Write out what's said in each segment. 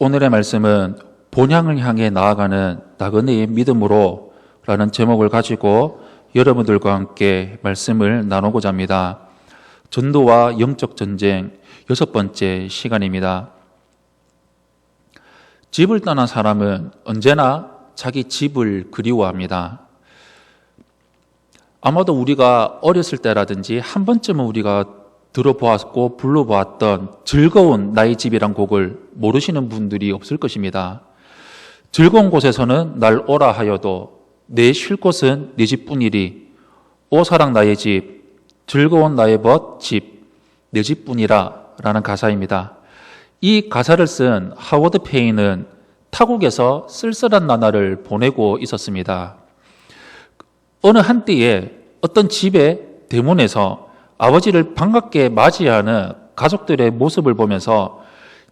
오늘의 말씀은 본향을 향해 나아가는 나그네의 믿음으로 라는 제목을 가지고 여러분들과 함께 말씀을 나누고자 합니다. 전도와 영적 전쟁 6번째 시간입니다. 집을 떠난 사람은 언제나 자기 집을 그리워합니다. 아마도 우리가 어렸을 때라든지 한 번쯤은 우리가 들어보았고 불러보았던 즐거운 나의 집이란 곡을 모르시는 분들이 없을 것입니다. 즐거운 곳에서는 날 오라 하여도 내 쉴 곳은 네 집뿐이리. 오 사랑 나의 집, 즐거운 나의 벗 집, 내 집뿐이라 라는 가사입니다. 이 가사를 쓴 하워드 페인은 타국에서 쓸쓸한 나날을 보내고 있었습니다. 어느 한때에 어떤 집의 대문에서 아버지를 반갑게 맞이하는 가족들의 모습을 보면서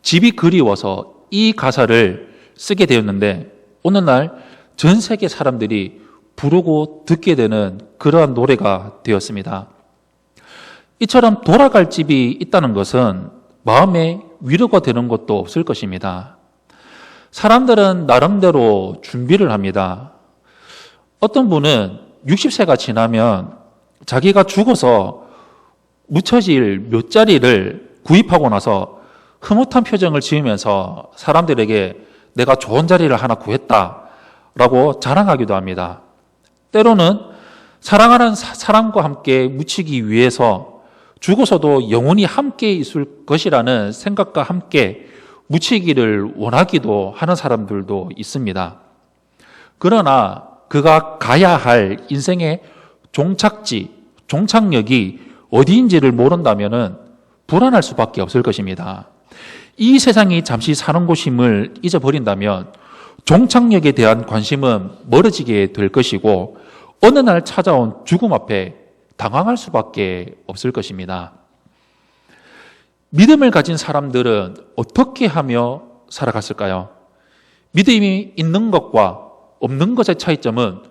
집이 그리워서 이 가사를 쓰게 되었는데, 어느 날 전 세계 사람들이 부르고 듣게 되는 그러한 노래가 되었습니다. 이처럼 돌아갈 집이 있다는 것은 마음에 위로가 되는 것도 없을 것입니다. 사람들은 나름대로 준비를 합니다. 어떤 분은 60세가 지나면 자기가 죽어서 묻혀질 묘자리를 구입하고 나서 흐뭇한 표정을 지으면서 사람들에게 내가 좋은 자리를 하나 구했다라고 자랑하기도 합니다. 때로는 사랑하는 사람과 함께 묻히기 위해서 죽어서도 영원히 함께 있을 것이라는 생각과 함께 묻히기를 원하기도 하는 사람들도 있습니다. 그러나 그가 가야 할 인생의 종착지, 종착역이 어디인지를 모른다면 불안할 수밖에 없을 것입니다. 이 세상이 잠시 사는 곳임을 잊어버린다면 종착역에 대한 관심은 멀어지게 될 것이고, 어느 날 찾아온 죽음 앞에 당황할 수밖에 없을 것입니다. 믿음을 가진 사람들은 어떻게 하며 살아갔을까요? 믿음이 있는 것과 없는 것의 차이점은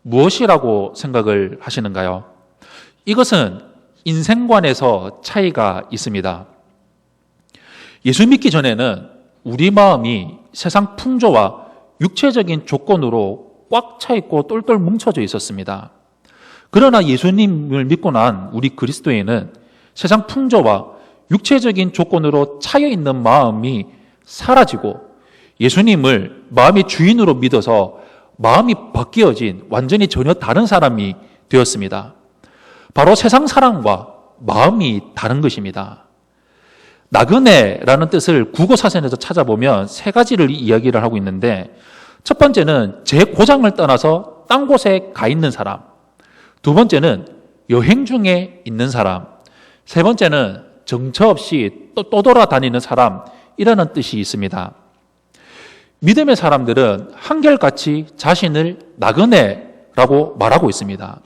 무엇이라고 생각을 하시는가요? 이것은 인생관에서 차이가 있습니다. 예수 믿기 전에는 우리 마음이 세상 풍조와 육체적인 조건으로 꽉 차 있고 똘똘 뭉쳐져 있었습니다. 그러나 예수님을 믿고 난 우리 그리스도인은 세상 풍조와 육체적인 조건으로 차여 있는 마음이 사라지고 예수님을 마음의 주인으로 믿어서 마음이 바뀌어진 완전히 전혀 다른 사람이 되었습니다. 바로 세상 사람과 마음이 다른 것입니다. 나그네라는 뜻을 국어사전에서 찾아보면 세 가지를 이야기를 하고 있는데, 첫 번째는 제 고장을 떠나서 딴 곳에 가 있는 사람, 두 번째는 여행 중에 있는 사람, 세 번째는 정처 없이 또 돌아다니는 사람이라는 뜻이 있습니다. 믿음의 사람들은 한결같이 자신을 나그네라고 말하고 있습니다.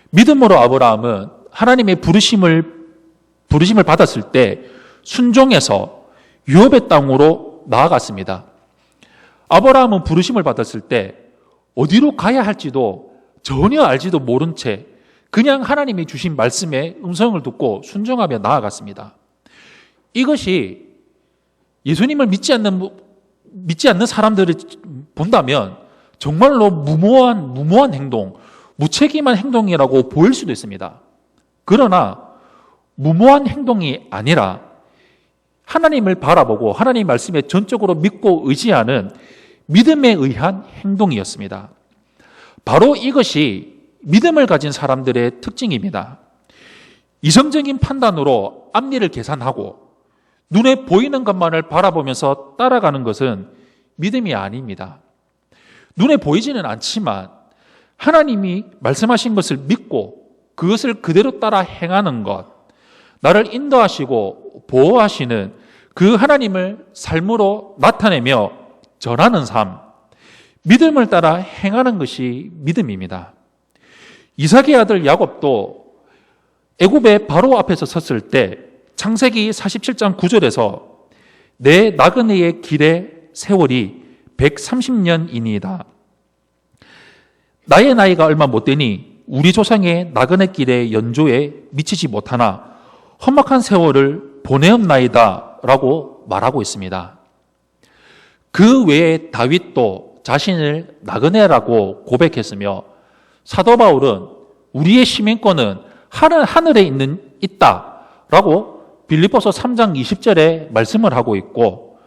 믿음으로 아브라함은 하나님의 부르심을 받았을 때 순종해서 유업의 땅으로 나아갔습니다. 아브라함은 부르심을 받았을 때 어디로 가야 할지도 전혀 알지도 모른 채 그냥 하나님이 주신 말씀의 음성을 듣고 순종하며 나아갔습니다. 이것이 예수님을 믿지 않는 사람들을 본다면 정말로 무모한 행동, 무책임한 행동이라고 보일 수도 있습니다. 그러나 무모한 행동이 아니라 하나님을 바라보고 하나님 말씀에 전적으로 믿고 의지하는 믿음에 의한 행동이었습니다. 바로 이것이 믿음을 가진 사람들의 특징입니다. 이성적인 판단으로 앞일을 계산하고 눈에 보이는 것만을 바라보면서 따라가는 것은 믿음이 아닙니다. 눈에 보이지는 않지만 하나님이 말씀하신 것을 믿고 그것을 그대로 따라 행하는 것, 나를 인도하시고 보호하시는 그 하나님을 삶으로 나타내며 전하는 삶, 믿음을 따라 행하는 것이 믿음입니다. 이삭의 아들 야곱도 애굽의 바로 앞에서 섰을 때 창세기 47장 9절에서 내 나그네의 길의 세월이 130년이니이다. 나의 나이가 얼마 못 되니 우리 조상의 나그네 길의 연조에 미치지 못하나 험악한 세월을 보내었나이다 라고 말하고 있습니다. 그 외에 다윗도 자신을 나그네라고 고백했으며 사도 바울은 우리의 시민권은 하늘에 있다라고 빌립보서 3장 20절에 말씀을 하고 있고,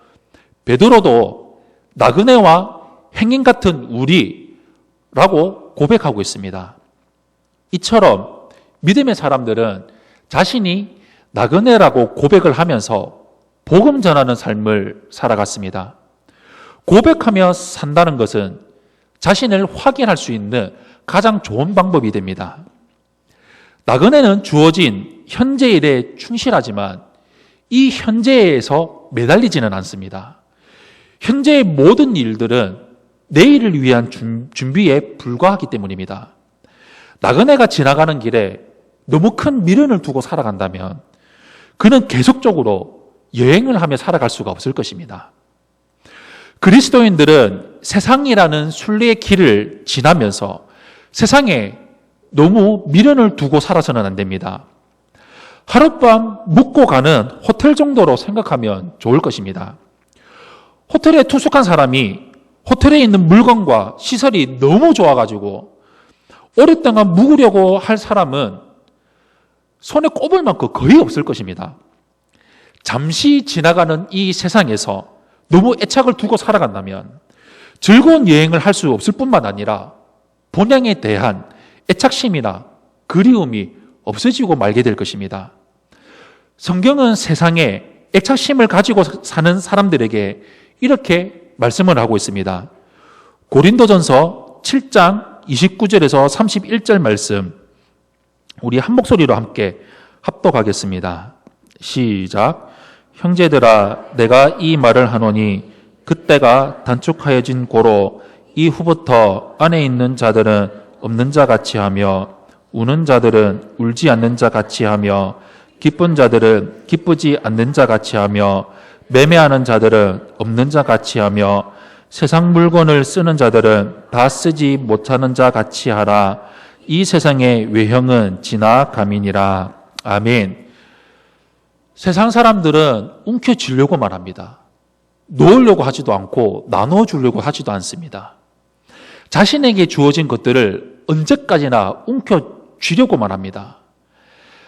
베드로도 나그네와 행인 같은 우리라고 고백하고 있습니다. 이처럼 믿음의 사람들은 자신이 나그네라고 고백을 하면서 복음 전하는 삶을 살아갔습니다. 고백하며 산다는 것은 자신을 확인할 수 있는 가장 좋은 방법이 됩니다. 나그네는 주어진 현재 일에 충실하지만 이 현재에서 매달리지는 않습니다. 현재의 모든 일들은 내일을 위한 준비에 불과하기 때문입니다. 나그네가 지나가는 길에 너무 큰 미련을 두고 살아간다면 그는 계속적으로 여행을 하며 살아갈 수가 없을 것입니다. 그리스도인들은 세상이라는 순례의 길을 지나면서 세상에 너무 미련을 두고 살아서는 안 됩니다. 하룻밤 묵고 가는 호텔 정도로 생각하면 좋을 것입니다. 호텔에 투숙한 사람이 호텔에 있는 물건과 시설이 너무 좋아가지고 오랫동안 묵으려고 할 사람은 손에 꼽을 만큼 거의 없을 것입니다. 잠시 지나가는 이 세상에서 너무 애착을 두고 살아간다면 즐거운 여행을 할 수 없을 뿐만 아니라 본향에 대한 애착심이나 그리움이 없어지고 말게 될 것입니다. 성경은 세상에 애착심을 가지고 사는 사람들에게 이렇게 말씀을 하고 있습니다. 고린도전서 7장 29절에서 31절 말씀, 우리 한 목소리로 함께 합독하겠습니다. 시작. 형제들아, 내가 이 말을 하노니 그때가 단축하여진 고로 이후부터 안에 있는 자들은 없는 자 같이 하며 우는 자들은 울지 않는 자 같이 하며 기쁜 자들은 기쁘지 않는 자 같이 하며 매매하는 자들은 없는 자 같이 하며 세상 물건을 쓰는 자들은 다 쓰지 못하는 자 같이 하라. 이 세상의 외형은 지나감이니라. 아멘. 세상 사람들은 움켜쥐려고만 합니다. 놓으려고 하지도 않고 나누어 주려고 하지도 않습니다. 자신에게 주어진 것들을 언제까지나 움켜쥐려고만 합니다.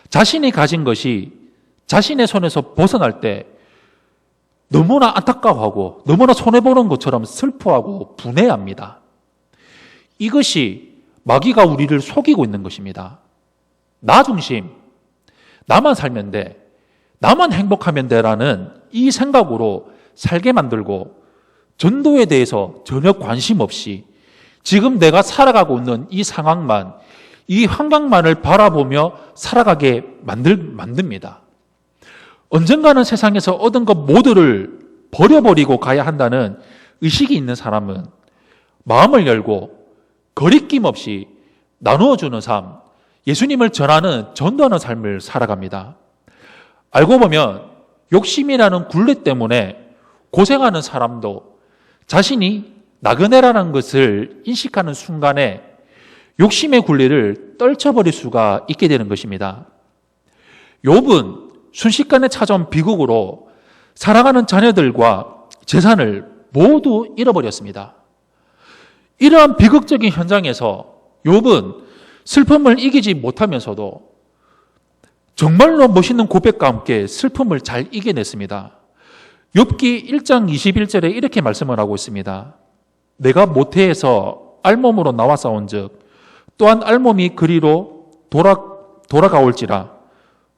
자신이 가진 것이 자신의 손에서 벗어날 때 너무나 안타까워하고 너무나 손해보는 것처럼 슬퍼하고 분해합니다. 이것이 마귀가 우리를 속이고 있는 것입니다. 나 중심, 나만 살면 돼, 나만 행복하면 돼라는 이 생각으로 살게 만들고 전도에 대해서 전혀 관심 없이 지금 내가 살아가고 있는 이 상황만, 이 환경만을 바라보며 살아가게 만듭니다. 언젠가는 세상에서 얻은 것 모두를 버려버리고 가야 한다는 의식이 있는 사람은 마음을 열고 거리낌 없이 나누어주는 삶, 예수님을 전하는, 전도하는 삶을 살아갑니다. 알고 보면 욕심이라는 굴레 때문에 고생하는 사람도 자신이 나그네라는 것을 인식하는 순간에 욕심의 굴레를 떨쳐버릴 수가 있게 되는 것입니다. 욥은 순식간에 찾아온 비극으로 사랑하는 자녀들과 재산을 모두 잃어버렸습니다. 이러한 비극적인 현장에서 욥은 슬픔을 이기지 못하면서도 정말로 멋있는 고백과 함께 슬픔을 잘 이겨냈습니다. 욥기 1장 21절에 이렇게 말씀을 하고 있습니다. 내가 모태에서 알몸으로 나와 싸운즉 또한 알몸이 그리로 돌아가올지라.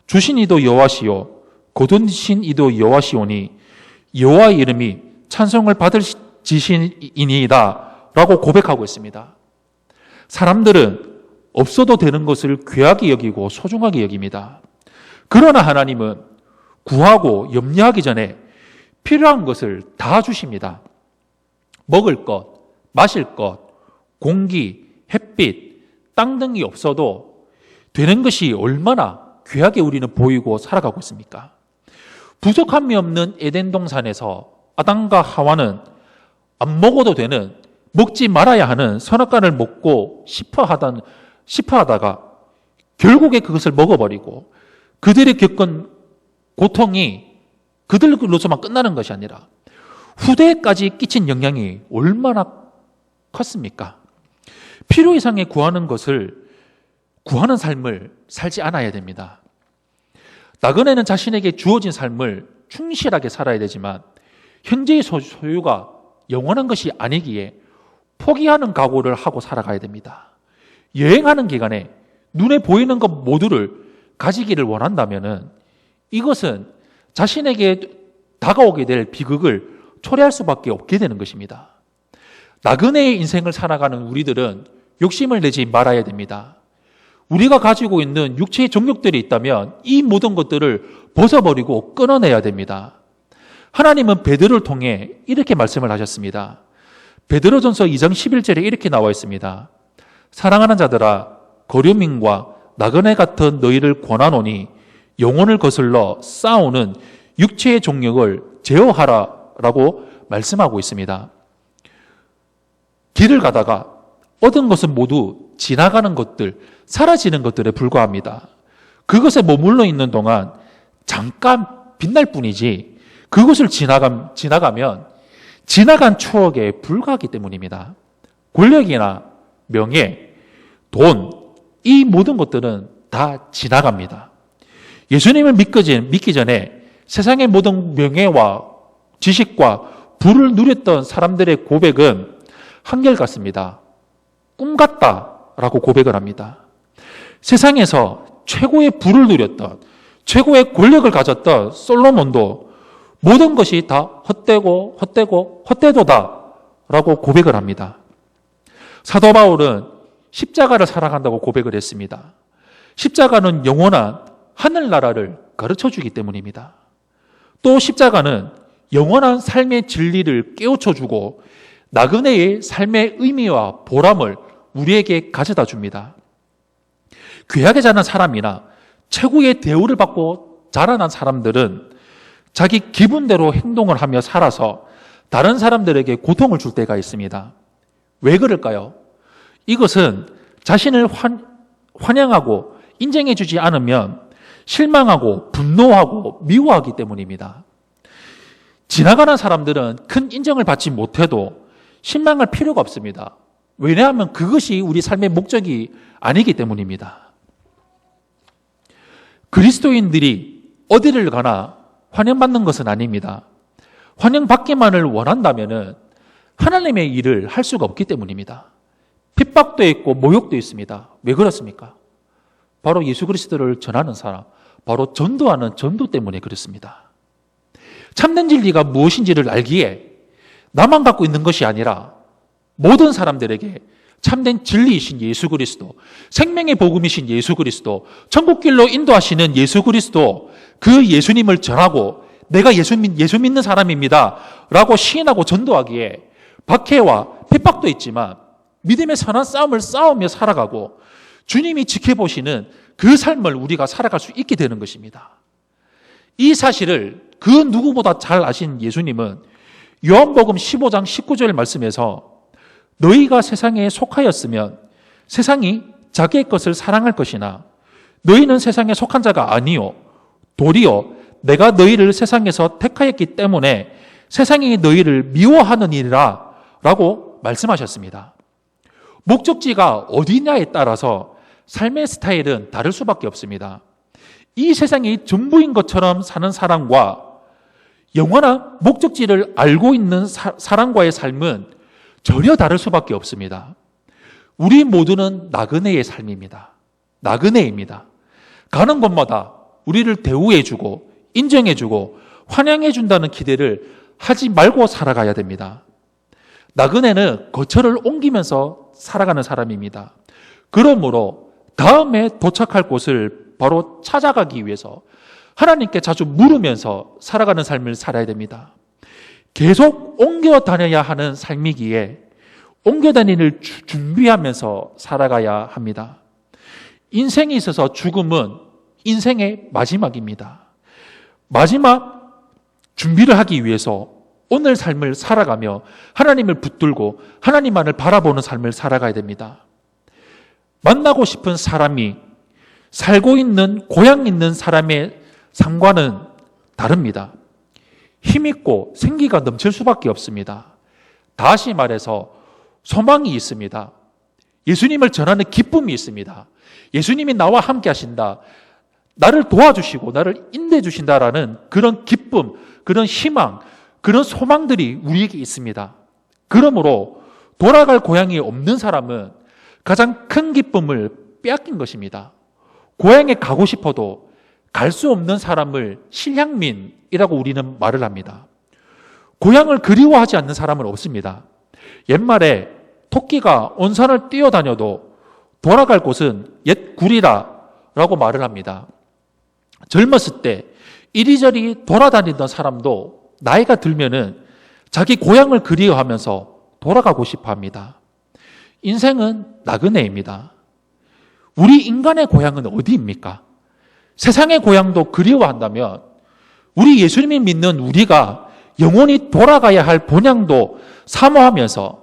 주신 이도 여호와시요 거두신 이도 여호와시오니 여호와의 이름이 찬송을 받을 지신이니이다 라고 고백하고 있습니다. 사람들은 없어도 되는 것을 귀하게 여기고 소중하게 여깁니다. 그러나 하나님은 구하고 염려하기 전에 필요한 것을 다 주십니다. 먹을 것, 마실 것, 공기, 햇빛, 땅 등이 없어도 되는 것이 얼마나 귀하게 우리는 보이고 살아가고 있습니까? 부족함이 없는 에덴 동산에서 아담과 하와는 안 먹어도 되는, 먹지 말아야 하는 선악과를 먹고 싶어하다가 결국에 그것을 먹어버리고 그들이 겪은 고통이 그들로서만 끝나는 것이 아니라 후대까지 끼친 영향이 얼마나 컸습니까? 필요 이상의 구하는 삶을 살지 않아야 됩니다. 나그네는 자신에게 주어진 삶을 충실하게 살아야 되지만 현재의 소유가 영원한 것이 아니기에 포기하는 각오를 하고 살아가야 됩니다. 여행하는 기간에 눈에 보이는 것 모두를 가지기를 원한다면 이것은 자신에게 다가오게 될 비극을 초래할 수밖에 없게 되는 것입니다. 나그네의 인생을 살아가는 우리들은 욕심을 내지 말아야 됩니다. 우리가 가지고 있는 육체의 정욕들이 있다면 이 모든 것들을 벗어버리고 끊어내야 됩니다. 하나님은 베드로를 통해 이렇게 말씀을 하셨습니다. 베드로전서 2장 11절에 이렇게 나와 있습니다. 사랑하는 자들아, 거류민과 나그네 같은 너희를 권하노니 영혼을 거슬러 싸우는 육체의 정욕을 제어하라 라고 말씀하고 있습니다. 길을 가다가 얻은 것은 모두 지나가는 것들, 사라지는 것들에 불과합니다. 그것에 머물러 있는 동안 잠깐 빛날 뿐이지 그것을 지나가면 지나간 추억에 불과하기 때문입니다. 권력이나 명예, 돈, 이 모든 것들은 다 지나갑니다. 예수님을 믿기 전에 세상의 모든 명예와 지식과 부를 누렸던 사람들의 고백은 한결같습니다. 꿈 같다라고 고백을 합니다. 세상에서 최고의 부를 누렸던, 최고의 권력을 가졌던 솔로몬도 모든 것이 다 헛되고 헛되도다라고 고백을 합니다. 사도 바울은 십자가를 사랑한다고 고백을 했습니다. 십자가는 영원한 하늘나라를 가르쳐주기 때문입니다. 또 십자가는 영원한 삶의 진리를 깨우쳐주고 나그네의 삶의 의미와 보람을 우리에게 가져다 줍니다. 귀하게 자란 사람이나 최고의 대우를 받고 자라난 사람들은 자기 기분대로 행동을 하며 살아서 다른 사람들에게 고통을 줄 때가 있습니다. 왜 그럴까요? 이것은 자신을 환영하고 인정해 주지 않으면 실망하고 분노하고 미워하기 때문입니다. 지나가는 사람들은 큰 인정을 받지 못해도 실망할 필요가 없습니다. 왜냐하면 그것이 우리 삶의 목적이 아니기 때문입니다. 그리스도인들이 어디를 가나 환영받는 것은 아닙니다. 환영받기만을 원한다면 하나님의 일을 할 수가 없기 때문입니다. 핍박도 있고 모욕도 있습니다. 왜 그렇습니까? 바로 예수 그리스도를 전하는 사람, 바로 전도하는 전도 때문에 그렇습니다. 참된 진리가 무엇인지를 알기에 나만 갖고 있는 것이 아니라 모든 사람들에게 참된 진리이신 예수 그리스도, 생명의 복음이신 예수 그리스도, 천국길로 인도하시는 예수 그리스도, 그 예수님을 전하고 내가 예수 믿는 사람입니다 라고 시인하고 전도하기에 박해와 핍박도 있지만 믿음의 선한 싸움을 싸우며 살아가고 주님이 지켜보시는 그 삶을 우리가 살아갈 수 있게 되는 것입니다. 이 사실을 그 누구보다 잘 아신 예수님은 요한복음 15장 19절 말씀에서 너희가 세상에 속하였으면 세상이 자기의 것을 사랑할 것이나 너희는 세상에 속한 자가 아니요 도리어 내가 너희를 세상에서 택하였기 때문에 세상이 너희를 미워하느니라 라고 말씀하셨습니다. 목적지가 어디냐에 따라서 삶의 스타일은 다를 수밖에 없습니다. 이 세상이 전부인 것처럼 사는 사람과 영원한 목적지를 알고 있는 사람과의 삶은 전혀 다를 수밖에 없습니다. 우리 모두는 나그네의 삶입니다. 나그네입니다. 가는 곳마다 우리를 대우해주고 인정해주고 환영해준다는 기대를 하지 말고 살아가야 됩니다. 나그네는 거처를 옮기면서 살아가는 사람입니다. 그러므로 다음에 도착할 곳을 바로 찾아가기 위해서 하나님께 자주 물으면서 살아가는 삶을 살아야 됩니다. 계속 옮겨 다녀야 하는 삶이기에 옮겨 다니를 준비하면서 살아가야 합니다. 인생에 있어서 죽음은 인생의 마지막입니다. 마지막 준비를 하기 위해서 오늘 삶을 살아가며 하나님을 붙들고 하나님만을 바라보는 삶을 살아가야 됩니다. 만나고 싶은 사람이 살고 있는 고향 있는 사람의 삶과는 다릅니다. 힘있고 생기가 넘칠 수밖에 없습니다. 다시 말해서 소망이 있습니다. 예수님을 전하는 기쁨이 있습니다. 예수님이 나와 함께 하신다. 나를 도와주시고 나를 인도해 주신다라는 그런 기쁨, 그런 희망, 그런 소망들이 우리에게 있습니다. 그러므로 돌아갈 고향이 없는 사람은 가장 큰 기쁨을 빼앗긴 것입니다. 고향에 가고 싶어도 갈 수 없는 사람을 실향민이라고 우리는 말을 합니다. 고향을 그리워하지 않는 사람은 없습니다. 옛말에 토끼가 온산을 뛰어다녀도 돌아갈 곳은 옛 굴이라라고 말을 합니다. 젊었을 때 이리저리 돌아다니던 사람도 나이가 들면은 자기 고향을 그리워하면서 돌아가고 싶어 합니다. 인생은 나그네입니다. 우리 인간의 고향은 어디입니까? 세상의 고향도 그리워한다면 우리 예수님이 믿는 우리가 영원히 돌아가야 할 본향도 사모하면서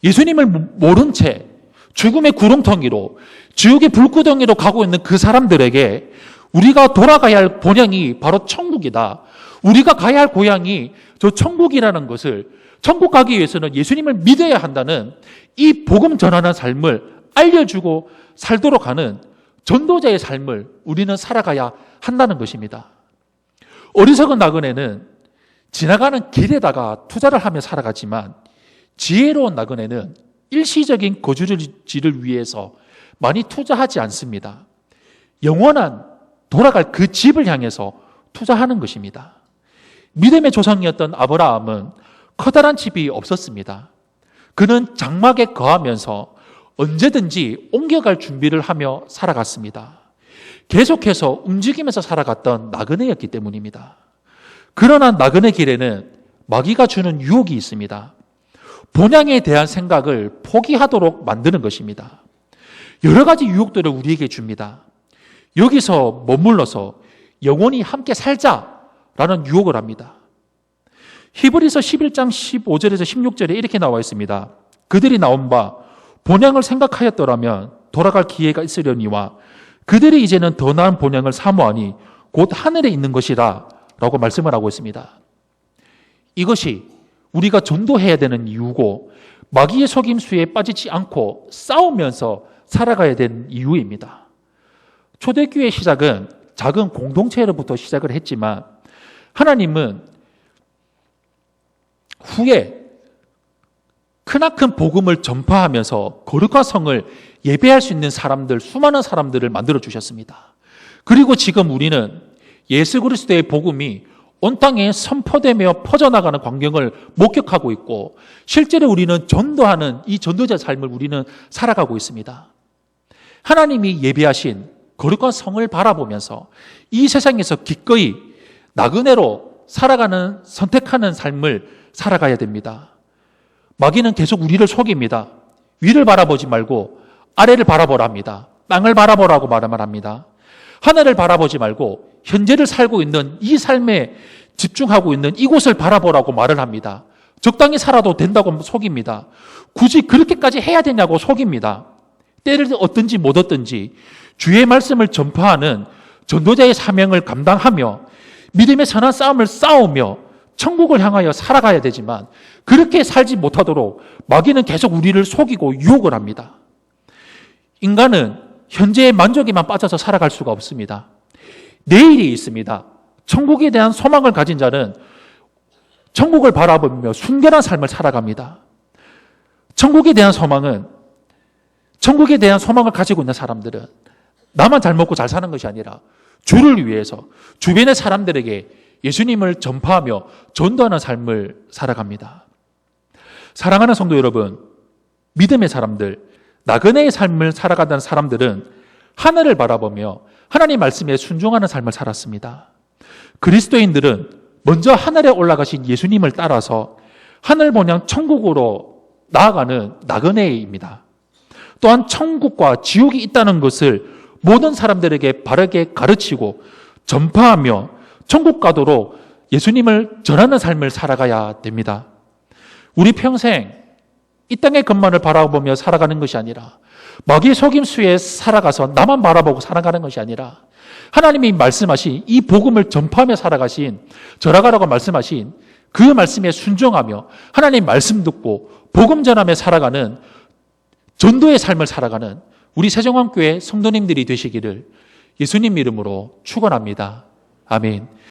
예수님을 모른 채 죽음의 구렁텅이로 지옥의 불구덩이로 가고 있는 그 사람들에게 우리가 돌아가야 할 본향이 바로 천국이다. 우리가 가야 할 고향이 저 천국이라는 것을, 천국 가기 위해서는 예수님을 믿어야 한다는 이 복음 전하는 삶을 알려주고 살도록 하는 전도자의 삶을 우리는 살아가야 한다는 것입니다. 어리석은 나그네는 지나가는 길에다가 투자를 하며 살아가지만 지혜로운 나그네는 일시적인 거주지를 위해서 많이 투자하지 않습니다. 영원한 돌아갈 그 집을 향해서 투자하는 것입니다. 믿음의 조상이었던 아브라함은 커다란 집이 없었습니다. 그는 장막에 거하면서 언제든지 옮겨갈 준비를 하며 살아갔습니다. 계속해서 움직이면서 살아갔던 나그네였기 때문입니다. 그러나 나그네 길에는 마귀가 주는 유혹이 있습니다. 본향에 대한 생각을 포기하도록 만드는 것입니다. 여러 가지 유혹들을 우리에게 줍니다. 여기서 머물러서 영원히 함께 살자라는 유혹을 합니다. 히브리서 11장 15절에서 16절에 이렇게 나와 있습니다. 그들이 나온 바 본향을 생각하였더라면 돌아갈 기회가 있으려니와 그들이 이제는 더 나은 본향을 사모하니 곧 하늘에 있는 것이라 라고 말씀을 하고 있습니다. 이것이 우리가 전도해야 되는 이유고 마귀의 속임수에 빠지지 않고 싸우면서 살아가야 되는 이유입니다. 초대교회 시작은 작은 공동체로부터 시작을 했지만 하나님은 후에 크나큰 복음을 전파하면서 거룩한 성을 예배할 수 있는 사람들, 수많은 사람들을 만들어 주셨습니다. 그리고 지금 우리는 예수 그리스도의 복음이 온 땅에 선포되며 퍼져나가는 광경을 목격하고 있고 실제로 우리는 전도하는 이 전도자 삶을 우리는 살아가고 있습니다. 하나님이 예비하신 거룩한 성을 바라보면서 이 세상에서 기꺼이 나그네로 살아가는, 선택하는 삶을 살아가야 됩니다. 마귀는 계속 우리를 속입니다. 위를 바라보지 말고 아래를 바라보라 합니다. 땅을 바라보라고 말을 합니다. 하늘을 바라보지 말고 현재를 살고 있는 이 삶에 집중하고 있는 이곳을 바라보라고 말을 합니다. 적당히 살아도 된다고 속입니다. 굳이 그렇게까지 해야 되냐고 속입니다. 때를 얻든지 못 얻든지 주의 말씀을 전파하는 전도자의 사명을 감당하며 믿음의 선한 싸움을 싸우며 천국을 향하여 살아가야 되지만 그렇게 살지 못하도록 마귀는 계속 우리를 속이고 유혹을 합니다. 인간은 현재의 만족에만 빠져서 살아갈 수가 없습니다. 내일이 있습니다. 천국에 대한 소망을 가진 자는 천국을 바라보며 순결한 삶을 살아갑니다. 천국에 대한 소망을 가지고 있는 사람들은 나만 잘 먹고 잘 사는 것이 아니라 주를 위해서 주변의 사람들에게 예수님을 전파하며 전도하는 삶을 살아갑니다. 사랑하는 성도 여러분, 믿음의 사람들, 나그네의 삶을 살아가던 사람들은 하늘을 바라보며 하나님 말씀에 순종하는 삶을 살았습니다. 그리스도인들은 먼저 하늘에 올라가신 예수님을 따라서 하늘 본향 천국으로 나아가는 나그네입니다. 또한 천국과 지옥이 있다는 것을 모든 사람들에게 바르게 가르치고 전파하며 천국 가도록 예수님을 전하는 삶을 살아가야 됩니다. 우리 평생 이 땅의 것만을 바라보며 살아가는 것이 아니라 마귀의 속임수에 살아가서 나만 바라보고 살아가는 것이 아니라 하나님이 말씀하신 이 복음을 전파하며 살아가신 절하가라고 말씀하신 그 말씀에 순종하며 하나님 말씀 듣고 복음 전하며 살아가는 전도의 삶을 살아가는 우리 세종왕교회 성도님들이 되시기를 예수님 이름으로 축원합니다. 아멘.